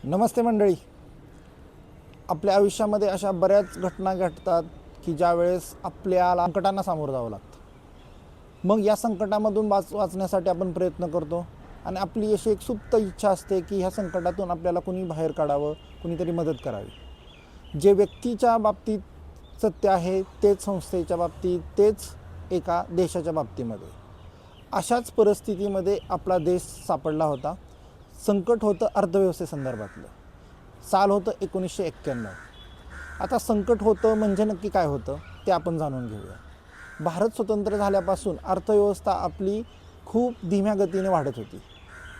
नमस्ते मंडळी. आपल्या आयुष्यामध्ये अशा बऱ्याच घटना घडतात की ज्यावेळेस आपल्याला संकटांना सामोरं जावं लागतं. मग या संकटामधून वाचण्यासाठी आपण प्रयत्न करतो आणि आपली अशी एक सुप्त इच्छा असते की ह्या संकटातून आपल्याला कुणी बाहेर काढावं, कुणीतरी मदत करावी. जे व्यक्तीच्या बाबतीत सत्य आहे तेच संस्थेच्या बाबतीत, तेच एका देशाच्या बाबतीमध्ये. अशाच परिस्थितीमध्ये आपला देश सापडला होता. संकट होतं अर्थव्यवस्थेसंदर्भातलं. साल होतं 1991. आता संकट होतं म्हणजे नक्की काय होतं ते आपण जाणून घेऊया. भारत स्वतंत्र झाल्यापासून अर्थव्यवस्था आपली खूप धीम्या गतीने वाढत होती,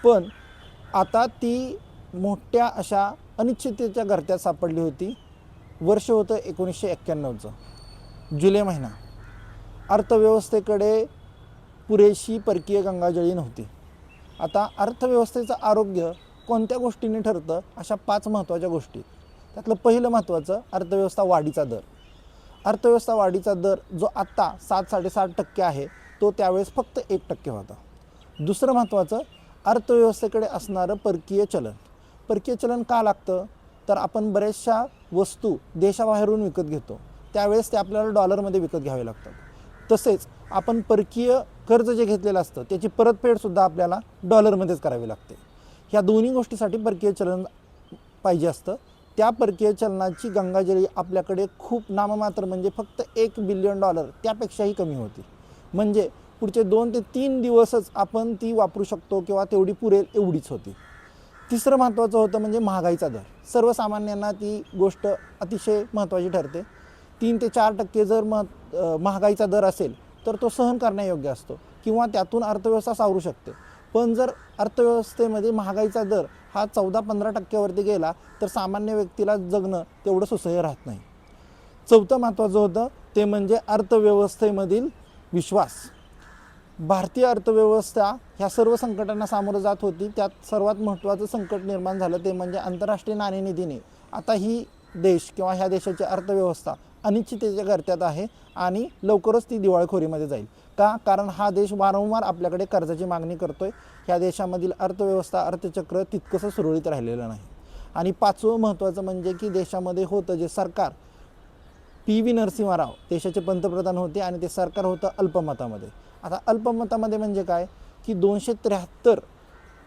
पण आता ती मोठ्या अशा अनिश्चिततेच्या गर्त्यात सापडली होती. वर्ष होतं 1991चं, जुलै महिना. अर्थव्यवस्थेकडे पुरेशी परकीय गंगाजळी नव्हती. आता अर्थव्यवस्थेचं आरोग्य कोणत्या गोष्टींनी ठरतं? अशा 5 महत्त्वाच्या गोष्टी. त्यातलं पहिलं महत्त्वाचं अर्थव्यवस्था वाढीचा दर. अर्थव्यवस्था वाढीचा दर जो आत्ता 7-7.5% आहे, तो त्यावेळेस फक्त 1% होता. दुसरं महत्त्वाचं अर्थव्यवस्थेकडे असणारं परकीय चलन. परकीय चलन का लागतं? तर आपण बऱ्याचशा वस्तू देशाबाहेरून विकत घेतो, त्यावेळेस ते आपल्याला डॉलरमध्ये विकत घ्यावे लागतात. तसेच आपण परकीय कर्ज जे घेतलेलं असतं त्याची परतफेडसुद्धा आपल्याला डॉलरमध्येच करावी लागते. ह्या दोन्ही गोष्टीसाठी परकीय चलन पाहिजे असतं. त्या परकीय चलनाची गंगाजळी आपल्याकडे खूप नाममात्र, म्हणजे फक्त $1 बिलियन, त्यापेक्षाही कमी होती. म्हणजे पुढचे 2 ते 3 दिवसच आपण ती वापरू शकतो किंवा तेवढी पुरेल एवढीच होती. तिसरं महत्त्वाचं होतं म्हणजे महागाईचा दर. सर्वसामान्यांना ती गोष्ट अतिशय महत्त्वाची ठरते. 3 ते 4% जर महागाईचा दर असेल तर तो सहन करण्यायोग्य असतो किंवा त्यातून अर्थव्यवस्था सावरू शकते. पण जर अर्थव्यवस्थेमध्ये महागाईचा दर हा 14-15% गेला तर सामान्य व्यक्तीला जगणं तेवढं सुसह्य राहत नाही. चौथं महत्त्वाचं होतं ते म्हणजे अर्थव्यवस्थेमधील विश्वास. भारतीय अर्थव्यवस्था ह्या सर्व संकटांना सामोरं जात होती. त्यात सर्वात महत्त्वाचं संकट निर्माण झालं ते म्हणजे आंतरराष्ट्रीय नाणेनिधीने आता ही देश किंवा ह्या देशाची अर्थव्यवस्था अनिश्चिततेच्या गर्त्यात आहे आणि लवकरच ती दिवाळखोरीमध्ये जाईल. का? कारण हा देश वारंवार आपल्याकडे कर्जाची मागणी करतोय. ह्या देशामधील अर्थव्यवस्था, अर्थचक्र तितकंसं सुरळीत राहिलेलं नाही. आणि 5वं महत्त्वाचं म्हणजे की देशामध्ये होतं जे सरकार, PV नरसिंह राव देशाचे पंतप्रधान होते आणि ते सरकार होतं अल्पमतामध्ये. आता अल्पमतामध्ये म्हणजे काय की 273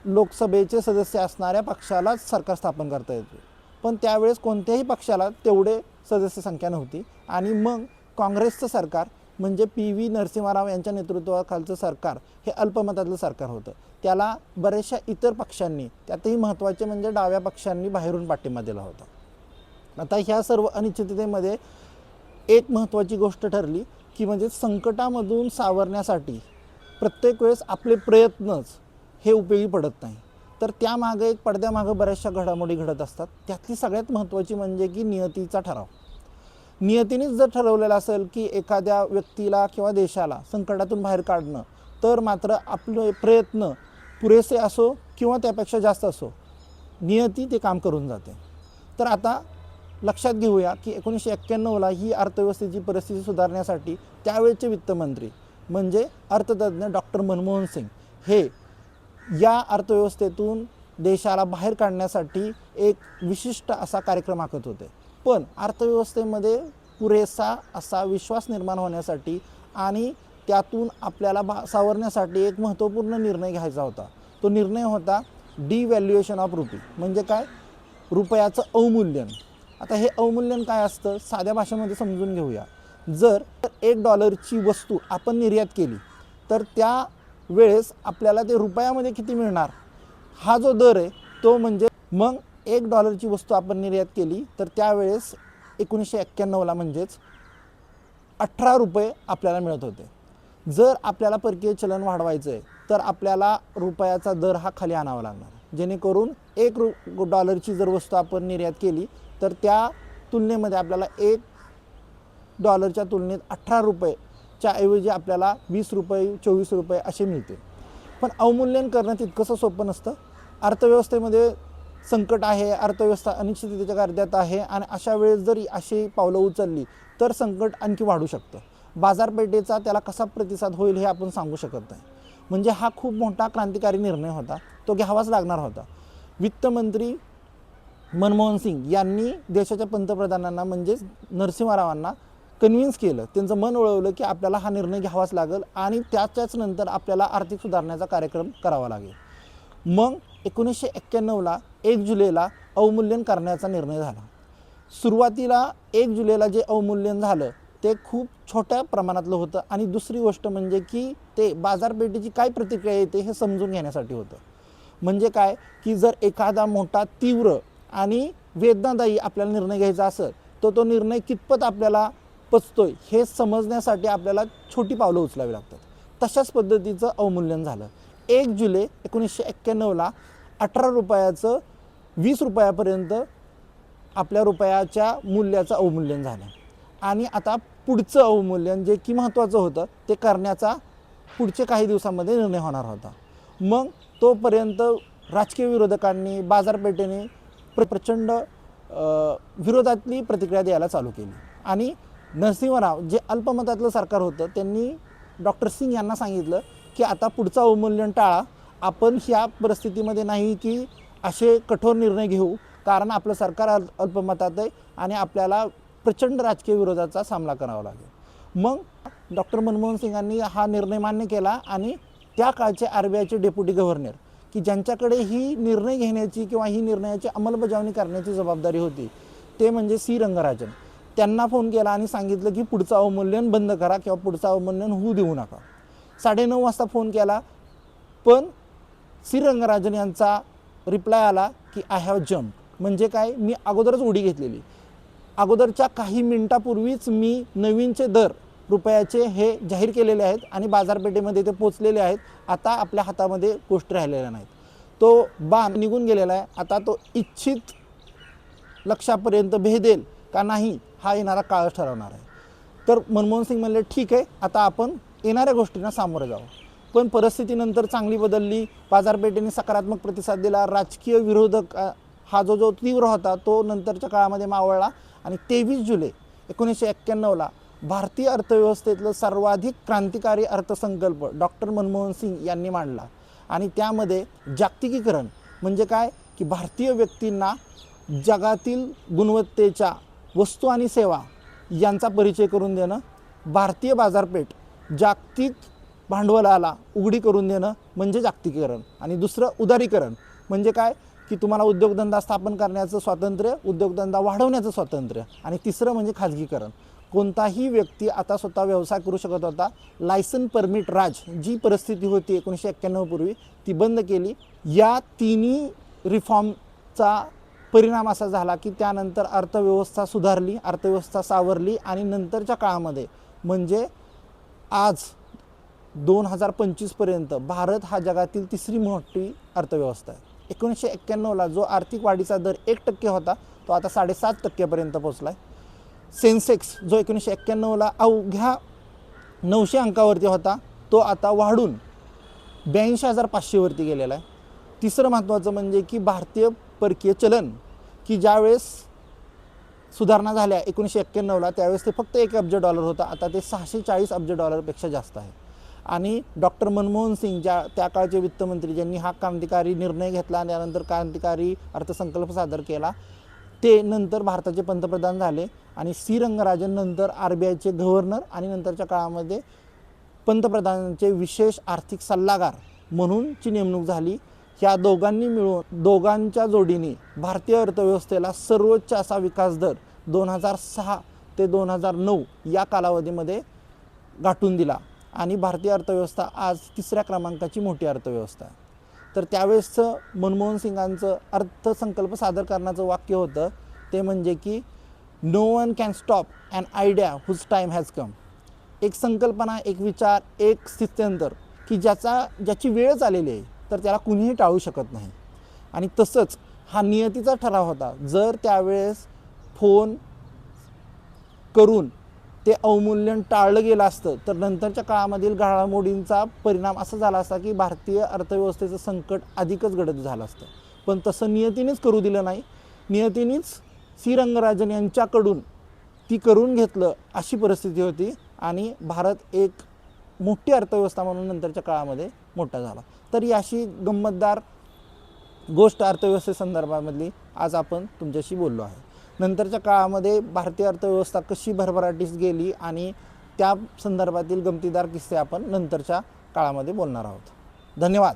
लोकसभेचे सदस्य असणाऱ्या पक्षालाच सरकार स्थापन करता येते. पण त्यावेळेस कोणत्याही पक्षाला तेवढे सदस्य संख्या नव्हती आणि मग काँग्रेसचं सरकार म्हणजे PV नरसिंह राव यांच्या नेतृत्वाखालचं सरकार हे अल्पमतातलं सरकार होतं. त्याला बऱ्याचशा इतर पक्षांनी, त्यातही महत्त्वाचे म्हणजे डाव्या पक्षांनी बाहेरून पाठिंबा दिला होता. आता ह्या सर्व अनिश्चिततेमध्ये एक महत्त्वाची गोष्ट ठरली की म्हणजे संकटामधून सावरण्यासाठी प्रत्येक वेळेस आपले प्रयत्नच हे उपयोगी पडत नाही, तर त्यामागे एक पडद्यामागं बऱ्याचशा घडामोडी घडत असतात. त्यातली सगळ्यात महत्त्वाची म्हणजे की नियतीचा ठराव. नियतीनेच जर ठरवलेलं असेल की एखाद्या व्यक्तीला किंवा देशाला संकटातून बाहेर काढणं, तर मात्र आपले प्रयत्न पुरेसे असो किंवा त्यापेक्षा जास्त असो, नियती ते काम करून जाते. तर आता लक्षात घेऊया की 1991ला ही अर्थव्यवस्थेची परिस्थिती सुधारण्यासाठी त्यावेळेचे वित्तमंत्री म्हणजे अर्थतज्ज्ञ डॉक्टर मनमोहन सिंग हे या अर्थव्यवस्थेतून देशाला बाहेर काढण्यासाठी एक विशिष्ट असा कार्यक्रम आखत होते. पण अर्थव्यवस्थेमध्ये पुरेसा असा विश्वास निर्माण होण्यासाठी आणि त्यातून आपल्याला सावरण्यासाठी एक महत्त्वपूर्ण निर्णय घ्यायचा होता. तो निर्णय होता डिव्हॅल्युएशन ऑफ रुपी. म्हणजे काय? रुपयाचं अवमूल्यन. आता हे अवमूल्यन काय असतं साध्या भाषेमध्ये समजून घेऊया. जर $1ची वस्तू आपण निर्यात केली तर त्या वेळेस आपल्याला ते रुपयामध्ये किती मिळणार हा जो दर आहे तो म्हणजे, मग $1ची वस्तू आपण निर्यात केली तर त्यावेळेस 1991ला म्हणजेच ₹18 आपल्याला मिळत होते. जर आपल्याला परकीय चलन वाढवायचं आहे तर आपल्याला रुपयाचा दर हा खाली आणावा लागणार, जेणेकरून $1ची जर वस्तू आपण निर्यात केली तर त्या तुलनेमध्ये आपल्याला $1च्या तुलनेत ₹18च्या ऐवजी आपल्याला ₹20, ₹24 असे मिळते. पण अवमूल्यन करणं तितकंसं सोपं नसतं. अर्थव्यवस्थेमध्ये संकट आहे, अर्थव्यवस्था अनिश्चिततेच्या गर्त्यात आहे आणि अशा वेळेस जर अशी पावलं उचलली तर संकट आणखी वाढू शकतं. बाजारपेठेचा त्याला कसा प्रतिसाद होईल हे आपण सांगू शकत नाही. म्हणजे हा खूप मोठा क्रांतिकारी निर्णय होता, तो घ्यावाच लागणार होता. वित्तमंत्री मनमोहन सिंग यांनी देशाच्या पंतप्रधानांना म्हणजेच नरसिंहरावांना कन्व्हिन्स केलं, त्यांचं मन वळवलं की आपल्याला हा निर्णय घ्यावाच लागेल आणि त्याच्याच नंतर आपल्याला आर्थिक सुधारण्याचा कार्यक्रम करावा लागेल. मग 1991ला 1 जुलैला अवमूल्यन करण्याचा निर्णय झाला. सुरुवातीला 1 जुलैला जे अवमूल्यन झालं ते खूप छोट्या प्रमाणातलं होतं आणि दुसरी गोष्ट म्हणजे की ते बाजारपेठेची काय प्रतिक्रिया येते हे समजून घेण्यासाठी होतं. म्हणजे काय की जर एखादा मोठा तीव्र आणि वेदनादायी आपल्याला निर्णय घ्यायचा असेल तर तो निर्णय कितपत आपल्याला पचतोय हे समजण्यासाठी आपल्याला छोटी पावलं उचलावी लागतात. तशाच पद्धतीचं अवमूल्यन झालं. 1 जुलै 1991ला 18 रुपयाचं 20 रुपयापर्यंत आपल्या रुपयाच्या मूल्याचं अवमूल्यन झालं आणि आता पुढचं अवमूल्यन जे की महत्त्वाचं होतं ते करण्याचा पुढचे काही दिवसांमध्ये निर्णय होणार होता. मग तोपर्यंत राजकीय विरोधकांनी बाजारपेठेने प्रचंड विरोधातली प्रतिक्रिया द्यायला चालू केली आणि नरसिंहराव जे अल्पमतातलं सरकार होतं त्यांनी डॉक्टर सिंग यांना सांगितलं की आता पुढचं अवमूल्यन टाळा, आपण ह्या परिस्थितीमध्ये नाही की असे कठोर निर्णय घेऊ कारण आपलं सरकार अल्पमतात आहे आणि आपल्याला प्रचंड राजकीय विरोधाचा सामना करावा लागेल. मग डॉक्टर मनमोहन सिंगांनी हा निर्णय मान्य केला आणि त्या काळचे RBIचे डेप्युटी गव्हर्नर की ज्यांच्याकडे ही निर्णय घेण्याची किंवा ही निर्णयाची अंमलबजावणी करण्याची जबाबदारी होती ते म्हणजे सी रंगराजन, त्यांना फोन केला आणि सांगितलं की पुढचं अवमूल्यन बंद करा किंवा पुढचं अवमूल्यन होऊ देऊ नका. 9:30 वाजता फोन केला पण सी रंगराजन यांचा रिप्लाय आला की आय हॅव जम्प. म्हणजे काय, मी अगोदरच उडी घेतलेली, अगोदरच्या काही मिनिटापूर्वीच मी नवीनचे दर रुपयाचे हे जाहीर केलेले आहेत आणि बाजारपेठेमध्ये ते पोचलेले आहेत. आता आपल्या हातामध्ये गोष्टी राहिलेल्या नाहीत. तो बाण निघून गेलेला आहे. आता तो इच्छित लक्षापर्यंत भेदेल का नाही हा येणारा काळ ठरवणार आहे. तर मनमोहन सिंग म्हणले ठीक आहे, आता आपण येणाऱ्या गोष्टींना सामोरं जाऊ. पण परिस्थितीनंतर चांगली बदलली, बाजारपेठेने सकारात्मक प्रतिसाद दिला, राजकीय विरोधक हा जो तीव्र होता तो नंतरच्या काळामध्ये मावळला आणि 23 जुलै 1991ला भारतीय अर्थव्यवस्थेतलं सर्वाधिक क्रांतिकारी अर्थसंकल्प डॉक्टर मनमोहन सिंग यांनी मांडला आणि त्यामध्ये जागतिकीकरण म्हणजे काय की भारतीय व्यक्तींना जगातील गुणवत्तेच्या वस्तू आणि सेवा यांचा परिचय करून देणं, भारतीय बाजारपेठ जागतिक भांडवलाला उघडी करून देणं म्हणजे जागतिकीकरण. आणि दुसरं उदारीकरण म्हणजे काय की तुम्हाला उद्योगधंदा स्थापन करण्याचं स्वातंत्र्य, उद्योगधंदा वाढवण्याचं स्वातंत्र्य. आणि तिसरं म्हणजे खाजगीकरण. कोणताही व्यक्ती आता स्वतः व्यवसाय करू शकत होता. लायसन परमिट राज जी परिस्थिती होती 1991 पूर्वी ती बंद केली. या तिन्ही रिफॉर्मचा परिणाम असा झाला की त्यानंतर अर्थव्यवस्था सुधारली, अर्थव्यवस्था सावरली आणि नंतरच्या काळामध्ये म्हणजे आज 2025पर्यंत भारत हा जगातील तिसरी मोठी अर्थव्यवस्था आहे. 1991ला जो आर्थिक वाढीचा दर 1% होता तो आता 7.5%पर्यंत पोहोचला आहे. सेन्सेक्स जो 1991ला अवघ्या 900 अंकावरती होता तो आता वाढून 82,500वरती गेलेला आहे. तिसरं महत्त्वाचं म्हणजे की भारतीय परकीय चलन की ज्यावेळेस सुधारणा झाल्या 1991ला त्यावेळेस ते फक्त $1 अब्ज होता, आता ते $640 अब्ज जास्त आहे. आणि डॉक्टर मनमोहन सिंग ज्या त्या काळचे वित्तमंत्री ज्यांनी हा क्रांतिकारी निर्णय घेतला आणि त्यानंतर क्रांतिकारी अर्थसंकल्प सादर केला ते नंतर भारताचे पंतप्रधान झाले आणि सी रंगराजन नंतर RBIचे गव्हर्नर आणि नंतरच्या काळामध्ये पंतप्रधानांचे विशेष आर्थिक सल्लागार म्हणूनची नेमणूक झाली. ह्या दोघांनी मिळून दोघांच्या जोडीने भारतीय अर्थव्यवस्थेला सर्वोच्च असा विकास दर 2006 ते 2009 या कालावधीमध्ये गाठून दिला आणि भारतीय अर्थव्यवस्था आज 3ऱ्या क्रमांकाची मोठी अर्थव्यवस्था आहे. तर त्यावेळेसचं मनमोहन सिंगांचं अर्थसंकल्प सादर करण्याचं वाक्य होतं ते म्हणजे की no one can stop an idea whose time has come. एक संकल्पना, एक विचार, एक स्थित्यंतर की ज्याची वेळच आलेली आहे तर त्याला कुणीही टाळू शकत नाही. आणि तसंच हा नियतीचा ठराव होता. जर त्यावेळेस फोन करून ते अवमूल्यन टाळलं गेलं असतं तर नंतरच्या काळामधील घडामोडींचा परिणाम असा झाला असता की भारतीय अर्थव्यवस्थेचं संकट अधिकच गडद झालं असतं. पण तसं नियतीनेच करू दिलं नाही. नियतीनेच सी रंगराजन यांच्याकडून ती करून घेतलं अशी परिस्थिती होती आणि भारत एक मोठी अर्थव्यवस्था म्हणून नंतरच्या काळामध्ये मोठा झाला. तर ही अशी गंमतदार गोष्ट अर्थव्यवस्थेसंदर्भामधली आज आपण तुमच्याशी बोललो आहे. नंतरच्या काळामध्ये भारतीय अर्थव्यवस्था कशी भरभराटीस गेली आणि त्या संदर्भातील गमतीदार किस्से आपण नंतरच्या काळामध्ये बोलणार आहोत. धन्यवाद.